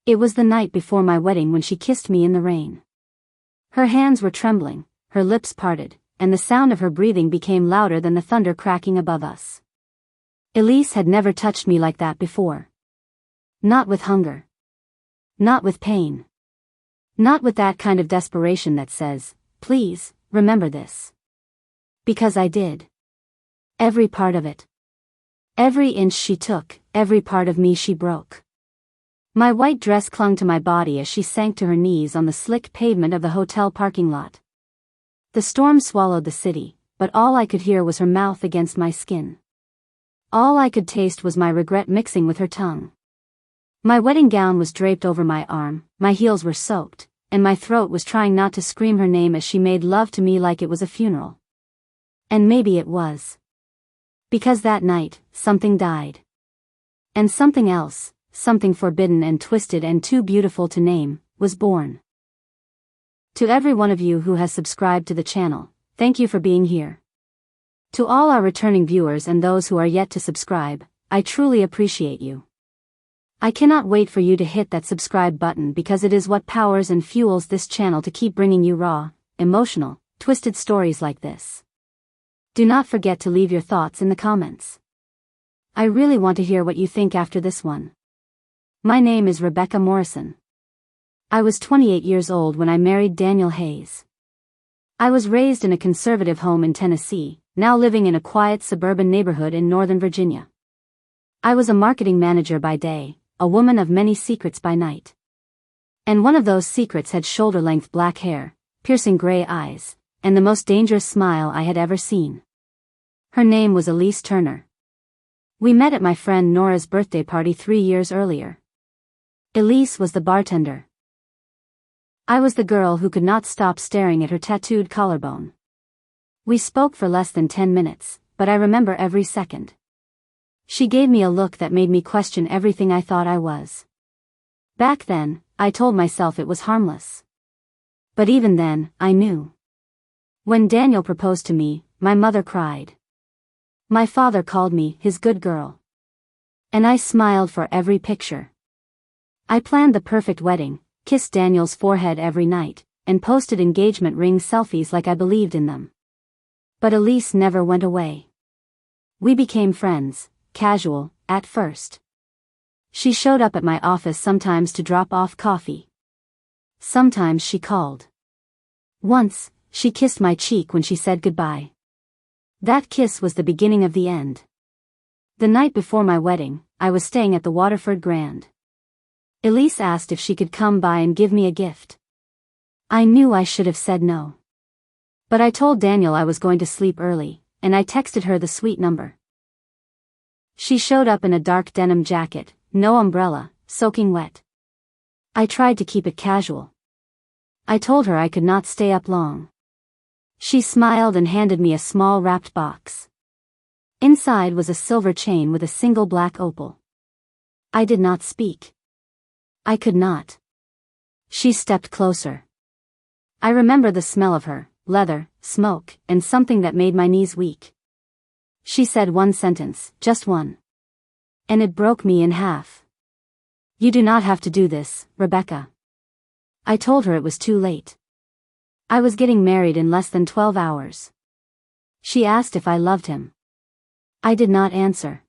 It was the night before my wedding when she kissed me in the rain. Her hands were trembling, her lips parted, and the sound of her breathing became louder than the thunder cracking above us. Elise had never touched me like that before. Not with hunger. Not with pain. Not with that kind of desperation that says, "Please, remember this." Because I did. Every part of it. Every inch she took, every part of me she broke. My white dress clung to my body as she sank to her knees on the slick pavement of the hotel parking lot. The storm swallowed the city, but all I could hear was her mouth against my skin. All I could taste was my regret mixing with her tongue. My wedding gown was draped over my arm, my heels were soaked, and my throat was trying not to scream her name as she made love to me like it was a funeral. And maybe it was. Because that night, something died. And something else, something forbidden and twisted and too beautiful to name, was born. To every one of you who has subscribed to the channel, thank you for being here. To all our returning viewers and those who are yet to subscribe, I truly appreciate you. I cannot wait for you to hit that subscribe button because it is what powers and fuels this channel to keep bringing you raw, emotional, twisted stories like this. Do not forget to leave your thoughts in the comments. I really want to hear what you think after this one. My name is Rebecca Morrison. I was 28 years old when I married Daniel Hayes. I was raised in a conservative home in Tennessee, now living in a quiet suburban neighborhood in Northern Virginia. I was a marketing manager by day, a woman of many secrets by night. And one of those secrets had shoulder-length black hair, piercing gray eyes, and the most dangerous smile I had ever seen. Her name was Elise Turner. We met at my friend Nora's birthday party 3 years earlier. Elise was the bartender. I was the girl who could not stop staring at her tattooed collarbone. We spoke for less than 10 minutes, but I remember every second. She gave me a look that made me question everything I thought I was. Back then, I told myself it was harmless. But even then, I knew. When Daniel proposed to me, my mother cried. My father called me his good girl. And I smiled for every picture. I planned the perfect wedding, kissed Daniel's forehead every night, and posted engagement ring selfies like I believed in them. But Elise never went away. We became friends, casual, at first. She showed up at my office sometimes to drop off coffee. Sometimes she called. Once, she kissed my cheek when she said goodbye. That kiss was the beginning of the end. The night before my wedding, I was staying at the Waterford Grand. Elise asked if she could come by and give me a gift. I knew I should have said no. But I told Daniel I was going to sleep early, and I texted her the suite number. She showed up in a dark denim jacket, no umbrella, soaking wet. I tried to keep it casual. I told her I could not stay up long. She smiled and handed me a small wrapped box. Inside was a silver chain with a single black opal. I did not speak. I could not. She stepped closer. I remember the smell of her, leather, smoke, and something that made my knees weak. She said one sentence, just one. And it broke me in half. You do not have to do this, Rebecca. I told her it was too late. I was getting married in less than 12 hours. She asked if I loved him. I did not answer.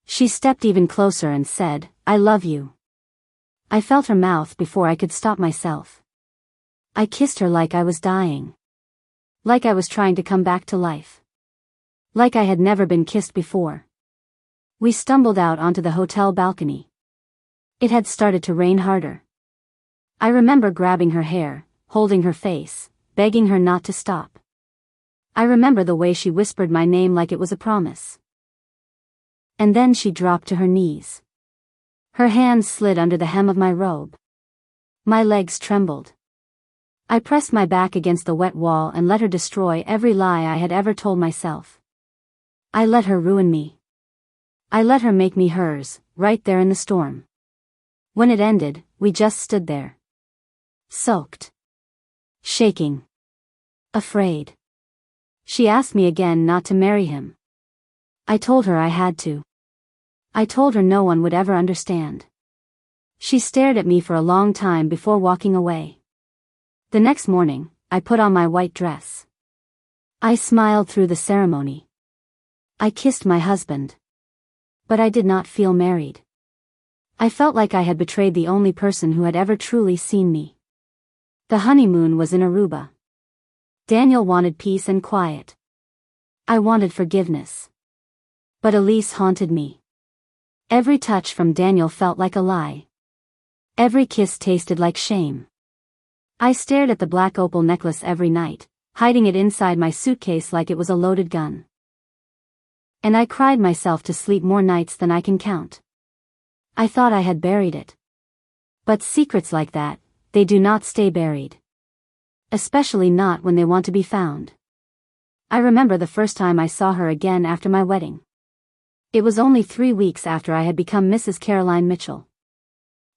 She stepped even closer and said, I love you. I felt her mouth before I could stop myself. I kissed her like I was dying. Like I was trying to come back to life. Like I had never been kissed before. We stumbled out onto the hotel balcony. It had started to rain harder. I remember grabbing her hair, holding her face, begging her not to stop. I remember the way she whispered my name like it was a promise. And then she dropped to her knees. Her hands slid under the hem of my robe. My legs trembled. I pressed my back against the wet wall and let her destroy every lie I had ever told myself. I let her ruin me. I let her make me hers, right there in the storm. When it ended, we just stood there. Soaked. Shaking. Afraid. She asked me again not to marry him. I told her I had to. I told her no one would ever understand. She stared at me for a long time before walking away. The next morning, I put on my white dress. I smiled through the ceremony. I kissed my husband. But I did not feel married. I felt like I had betrayed the only person who had ever truly seen me. The honeymoon was in Aruba. Daniel wanted peace and quiet. I wanted forgiveness. But Elise haunted me. Every touch from Daniel felt like a lie. Every kiss tasted like shame. I stared at the black opal necklace every night, hiding it inside my suitcase like it was a loaded gun. And I cried myself to sleep more nights than I can count. I thought I had buried it. But secrets like that, they do not stay buried. Especially not when they want to be found. I remember the first time I saw her again after my wedding. It was only 3 weeks after I had become Mrs. Caroline Mitchell.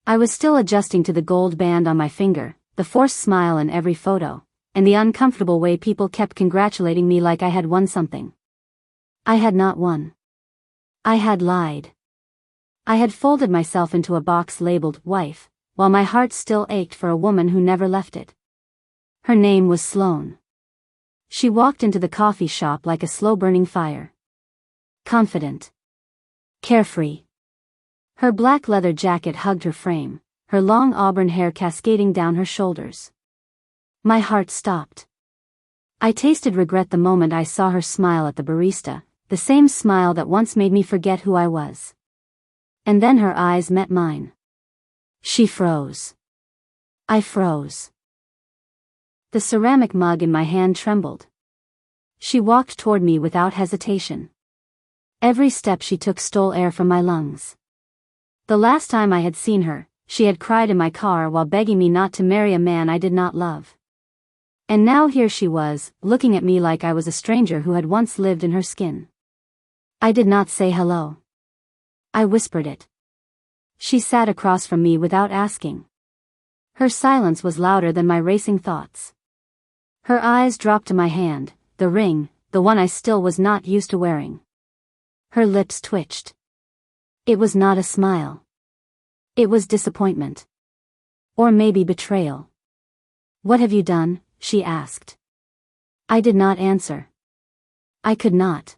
I was still adjusting to the gold band on my finger, the forced smile in every photo, and the uncomfortable way people kept congratulating me like I had won something. I had not won. I had lied. I had folded myself into a box labeled wife, while my heart still ached for a woman who never left it. Her name was Sloane. She walked into the coffee shop like a slow-burning fire. Confident. Carefree. Her black leather jacket hugged her frame, her long auburn hair cascading down her shoulders. My heart stopped. I tasted regret the moment I saw her smile at the barista, the same smile that once made me forget who I was. And then her eyes met mine. She froze. I froze. The ceramic mug in my hand trembled. She walked toward me without hesitation. Every step she took stole air from my lungs. The last time I had seen her, she had cried in my car while begging me not to marry a man I did not love. And now here she was, looking at me like I was a stranger who had once lived in her skin. I did not say hello. I whispered it. She sat across from me without asking. Her silence was louder than my racing thoughts. Her eyes dropped to my hand, the ring, the one I still was not used to wearing. Her lips twitched. It was not a smile. It was disappointment. Or maybe betrayal. "What have you done?" she asked. I did not answer. I could not.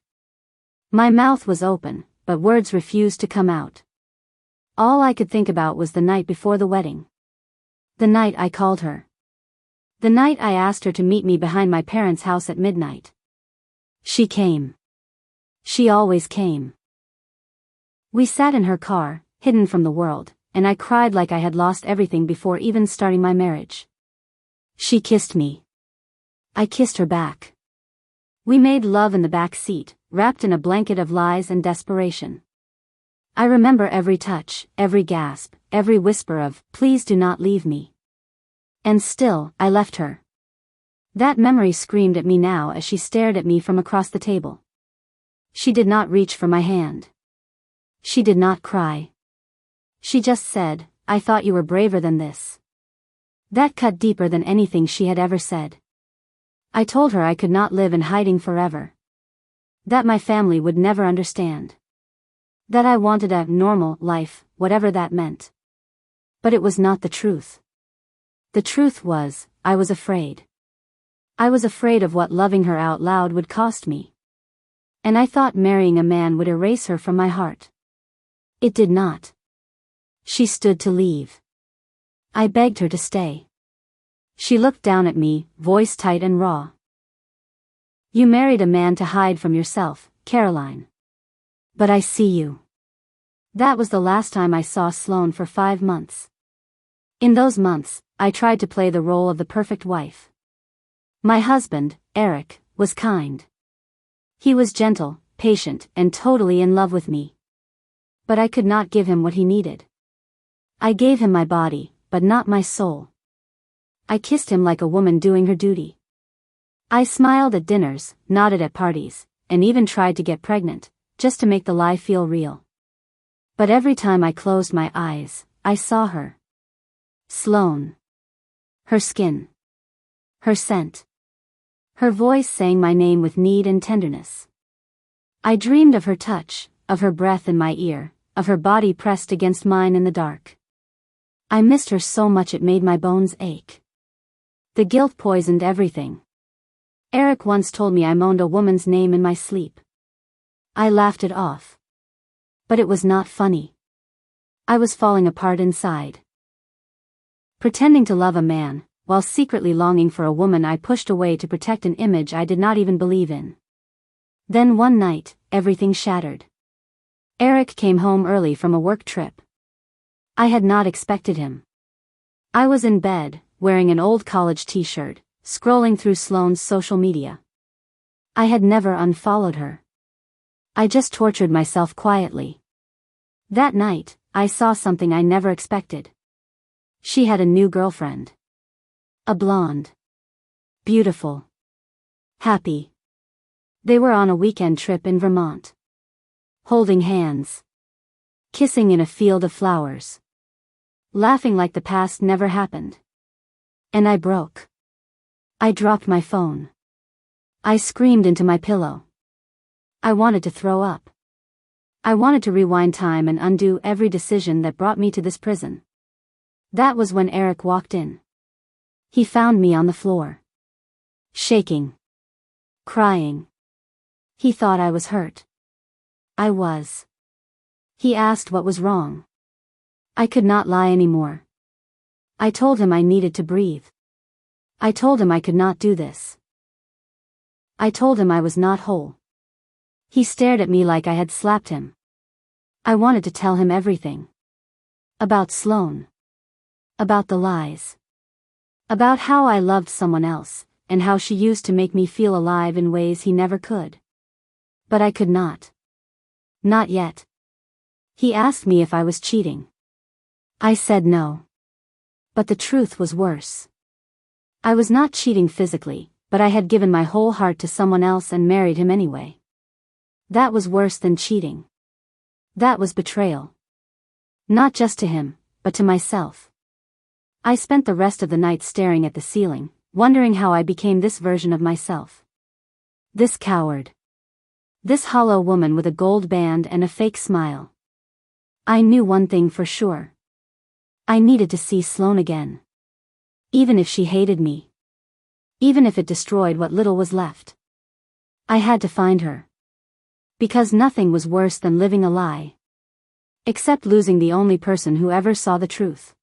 My mouth was open, but words refused to come out. All I could think about was the night before the wedding. The night I called her. The night I asked her to meet me behind my parents' house at midnight. She came. She always came. We sat in her car, hidden from the world, and I cried like I had lost everything before even starting my marriage. She kissed me. I kissed her back. We made love in the back seat, wrapped in a blanket of lies and desperation. I remember every touch, every gasp, every whisper of, "Please do not leave me." And still, I left her. That memory screamed at me now as she stared at me from across the table. She did not reach for my hand. She did not cry. She just said, "I thought you were braver than this." That cut deeper than anything she had ever said. I told her I could not live in hiding forever. That my family would never understand. That I wanted a normal life, whatever that meant. But it was not the truth. The truth was, I was afraid. I was afraid of what loving her out loud would cost me. And I thought marrying a man would erase her from my heart. It did not. She stood to leave. I begged her to stay. She looked down at me, voice tight and raw. "You married a man to hide from yourself, Caroline. But I see you." That was the last time I saw Sloane for 5 months. In those months, I tried to play the role of the perfect wife. My husband, Eric, was kind. He was gentle, patient, and totally in love with me. But I could not give him what he needed. I gave him my body, but not my soul. I kissed him like a woman doing her duty. I smiled at dinners, nodded at parties, and even tried to get pregnant, just to make the lie feel real. But every time I closed my eyes, I saw her. Sloane. Her skin. Her scent. Her voice sang my name with need and tenderness. I dreamed of her touch, of her breath in my ear, of her body pressed against mine in the dark. I missed her so much it made my bones ache. The guilt poisoned everything. Eric once told me I moaned a woman's name in my sleep. I laughed it off. But it was not funny. I was falling apart inside. Pretending to love a man, while secretly longing for a woman I pushed away to protect an image I did not even believe in. Then one night, everything shattered. Eric came home early from a work trip. I had not expected him. I was in bed, wearing an old college t-shirt, scrolling through Sloane's social media. I had never unfollowed her. I just tortured myself quietly. That night, I saw something I never expected. She had a new girlfriend. A blonde. Beautiful. Happy. They were on a weekend trip in Vermont. Holding hands. Kissing in a field of flowers. Laughing like the past never happened. And I broke. I dropped my phone. I screamed into my pillow. I wanted to throw up. I wanted to rewind time and undo every decision that brought me to this prison. That was when Eric walked in. He found me on the floor. Shaking. Crying. He thought I was hurt. I was. He asked what was wrong. I could not lie anymore. I told him I needed to breathe. I told him I could not do this. I told him I was not whole. He stared at me like I had slapped him. I wanted to tell him everything. About Sloane. About the lies. About how I loved someone else, and how she used to make me feel alive in ways he never could. But I could not. Not yet. He asked me if I was cheating. I said no. But the truth was worse. I was not cheating physically, but I had given my whole heart to someone else and married him anyway. That was worse than cheating. That was betrayal. Not just to him, but to myself. I spent the rest of the night staring at the ceiling, wondering how I became this version of myself. This coward. This hollow woman with a gold band and a fake smile. I knew one thing for sure. I needed to see Sloane again. Even if she hated me. Even if it destroyed what little was left. I had to find her. Because nothing was worse than living a lie. Except losing the only person who ever saw the truth.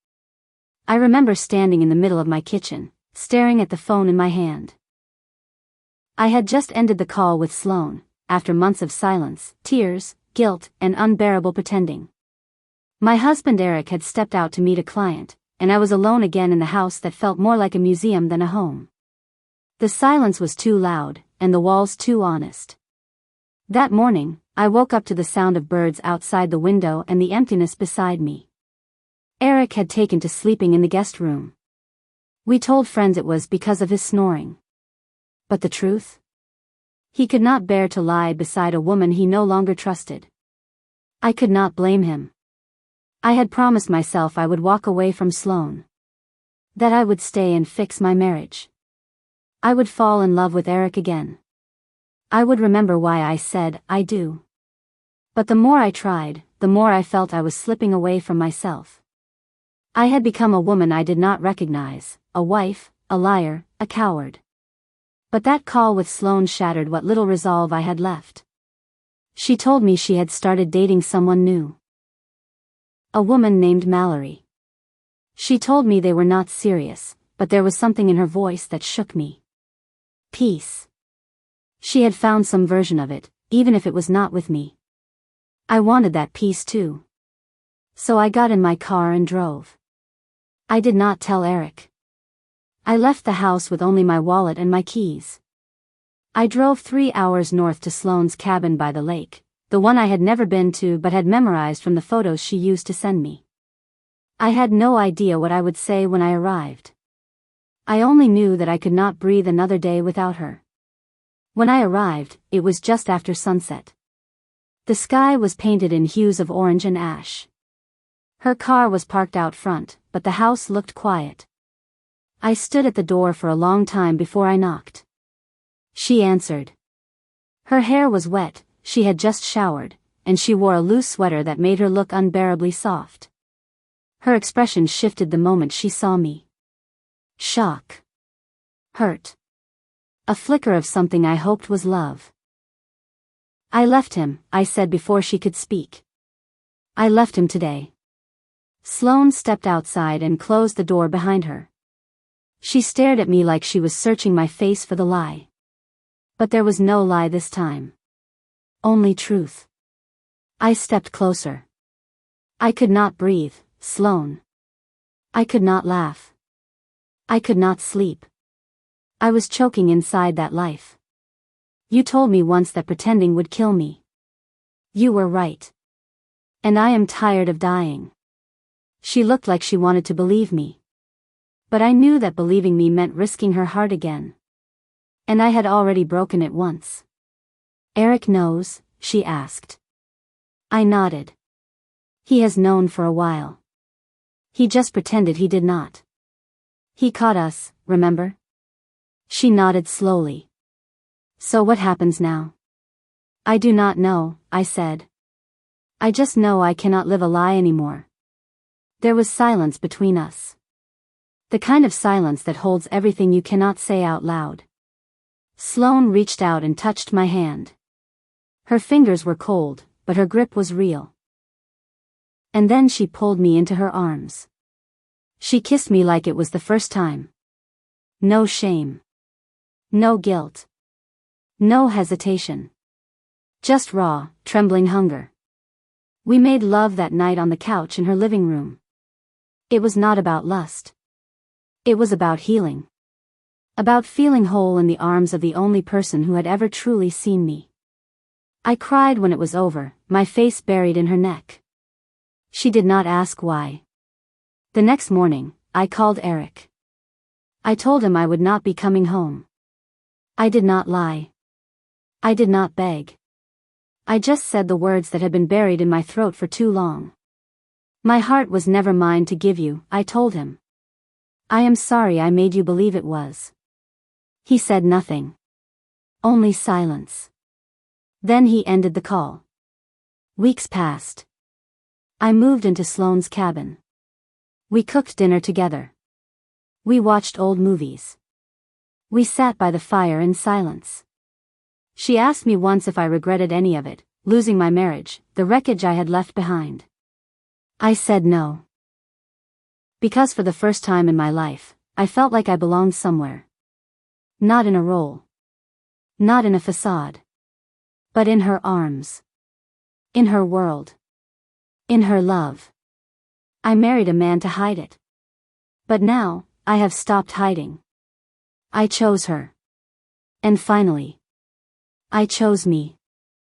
I remember standing in the middle of my kitchen, staring at the phone in my hand. I had just ended the call with Sloane, after months of silence, tears, guilt, and unbearable pretending. My husband Eric had stepped out to meet a client, and I was alone again in the house that felt more like a museum than a home. The silence was too loud, and the walls too honest. That morning, I woke up to the sound of birds outside the window and the emptiness beside me. Eric had taken to sleeping in the guest room. We told friends it was because of his snoring. But the truth? He could not bear to lie beside a woman he no longer trusted. I could not blame him. I had promised myself I would walk away from Sloane. That I would stay and fix my marriage. I would fall in love with Eric again. I would remember why I said I do. But the more I tried, the more I felt I was slipping away from myself. I had become a woman I did not recognize, a wife, a liar, a coward. But that call with Sloane shattered what little resolve I had left. She told me she had started dating someone new. A woman named Mallory. She told me they were not serious, but there was something in her voice that shook me. Peace. She had found some version of it, even if it was not with me. I wanted that peace too. So I got in my car and drove. I did not tell Eric. I left the house with only my wallet and my keys. I drove 3 hours north to Sloane's cabin by the lake, the one I had never been to but had memorized from the photos she used to send me. I had no idea what I would say when I arrived. I only knew that I could not breathe another day without her. When I arrived, it was just after sunset. The sky was painted in hues of orange and ash. Her car was parked out front, but the house looked quiet. I stood at the door for a long time before I knocked. She answered. Her hair was wet, she had just showered, and she wore a loose sweater that made her look unbearably soft. Her expression shifted the moment she saw me. Shock. Hurt. A flicker of something I hoped was love. I left him, I said before she could speak. I left him today. Sloane stepped outside and closed the door behind her. She stared at me like she was searching my face for the lie. But there was no lie this time. Only truth. I stepped closer. I could not breathe, Sloane. I could not laugh. I could not sleep. I was choking inside that life. You told me once that pretending would kill me. You were right. And I am tired of dying. She looked like she wanted to believe me. But I knew that believing me meant risking her heart again. And I had already broken it once. Eric knows, she asked. I nodded. He has known for a while. He just pretended he did not. He caught us, remember? She nodded slowly. So what happens now? I do not know, I said. I just know I cannot live a lie anymore. There was silence between us. The kind of silence that holds everything you cannot say out loud. Sloane reached out and touched my hand. Her fingers were cold, but her grip was real. And then she pulled me into her arms. She kissed me like it was the first time. No shame. No guilt. No hesitation. Just raw, trembling hunger. We made love that night on the couch in her living room. It was not about lust. It was about healing. About feeling whole in the arms of the only person who had ever truly seen me. I cried when it was over, my face buried in her neck. She did not ask why. The next morning, I called Eric. I told him I would not be coming home. I did not lie. I did not beg. I just said the words that had been buried in my throat for too long. My heart was never mine to give you, I told him. I am sorry I made you believe it was. He said nothing. Only silence. Then he ended the call. Weeks passed. I moved into Sloane's cabin. We cooked dinner together. We watched old movies. We sat by the fire in silence. She asked me once if I regretted any of it, losing my marriage, the wreckage I had left behind. I said no. Because for the first time in my life, I felt like I belonged somewhere. Not in a role. Not in a facade. But in her arms. In her world. In her love. I married a man to hide it. But now, I have stopped hiding. I chose her. And finally, I chose me.